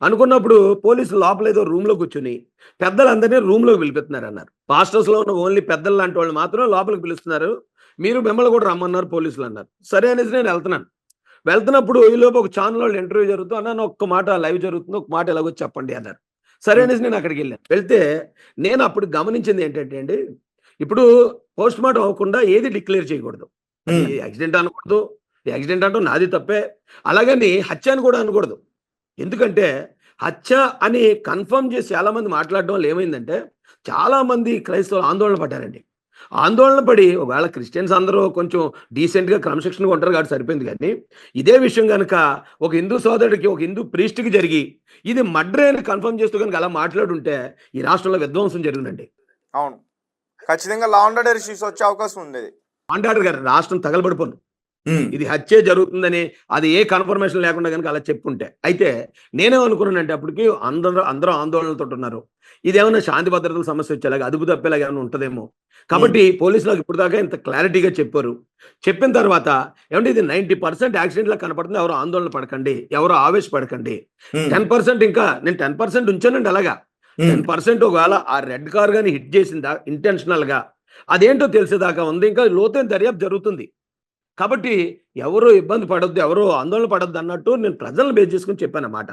అనుకున్నప్పుడు పోలీసులు లోపల ఏదో రూమ్‌లో కూర్చొని పెద్దలందరిని రూమ్‌లోకి పిలిపిస్తున్నారన్నారు. పాస్టర్స్‌లో ఉన్న ఓన్లీ పెద్దలు లాంటి వాళ్ళు మాత్రం లోపలికి పిలుస్తున్నారు. మీరు మిమ్మల్ని కూడా రమ్మన్నారు పోలీసులన్నారు. సరే అనేసి నేను ఎళ్తున్నాను. వెళ్తున్నప్పుడు ఈలోపు ఒక ఛానెలోళ్ళు ఇంటర్వ్యూ జరుగుతూ "అన్న ఒక్క మాట లైవ్ జరుగుతుంది. ఒక మాట ఎలాగో చెప్పండి" అన్నారు. సరే హ్మ్. అనేసి నేను అక్కడికెళ్ళాను. వెళ్తే నేను అప్పుడు గమనించింది ఏంటంటే అండి, ఇప్పుడు పోస్ట్‌మార్టం అవ్వకుండా ఏది డిక్లేర్ చేయకూడదు. అది హ్మ్. యాక్సిడెంట్ అనకూడదు. యాక్సిడెంట్ అంటాం నాది తప్పే. అలాగని హత్య అని కూడా అనకూడదు. ఎందుకంటే హత్య అని కన్ఫర్మ్ చేసి చాలామంది మాట్లాడడం వల్ల ఏమైందంటే, చాలామంది క్రైస్తవులు ఆందోళన పడ్డారండి. ఆందోళన పడి ఒకవేళ క్రిస్టియన్స్ అందరూ కొంచెం డీసెంట్‌గా క్రమశిక్షణగా ఉంటారు కాబట్టి సరిపోయింది గానీ, ఇదే విషయం గనక ఒక హిందూ సోదరుడికి, ఒక హిందూ ప్రీస్ట్‌కి జరిగి, ఇది మర్డరే అని కన్ఫర్మ్ చేస్తూ గనుక అలా మాట్లాడుంటే, ఈ రాష్ట్రంలో విధ్వంసం జరుగునండి. అవును. ఖచ్చితంగా లా అండ్ ఆర్డర్ ఇష్యూస్ వచ్చే అవకాశం ఉండేది. అంటాడు గారు రాష్ట్రం తగలబడిపోను. హ్మ్. ఇది హత్యే జరుగుతుందని అది ఏ కన్ఫర్మేషన్ లేకుండా గనుక అలా చెప్పుంటే. అయితే నేనేమనుకున్నానంటే అప్పటికి అందరూ ఆందోళనతోటున్నారు. ఇదేమన్నా శాంతి భద్రతల సమస్య వచ్చేలాగా అదుపు తప్పేలాగా ఏమన్నా ఉంటదేమో. హ్మ్. కాబట్టి పోలీసు నాకు ఇప్పటిదాకా ఇంత క్లారిటీగా చెప్పారు. చెప్పిన తర్వాత ఏవండీ ఇది 90% యాక్సిడెంట్‌లా కనపడుతుంది. ఎవరు ఆందోళన పడకండి. ఎవరు ఆవేశపడకండి. హ్మ్. 10% ఇంకా నేను 10% ఉంచానండి అలాగా. హ్మ్. 10% ఒకవేళ ఆ రెడ్ కార్ గాని హిట్ చేసిందా ఇంటెన్షనల్‌గా అదేంటో తెలిసేదాకా ఉంది. ఇంకా లోతైన దర్యాప్తు జరుగుతుంది. కాబట్టి ఎవరు ఇబ్బంది పడొద్దు, ఎవరు ఆందోళన పడొద్దన్నట్టు నేను ప్రజలను బేస్ చేసుకొని చెప్పానన్నమాట.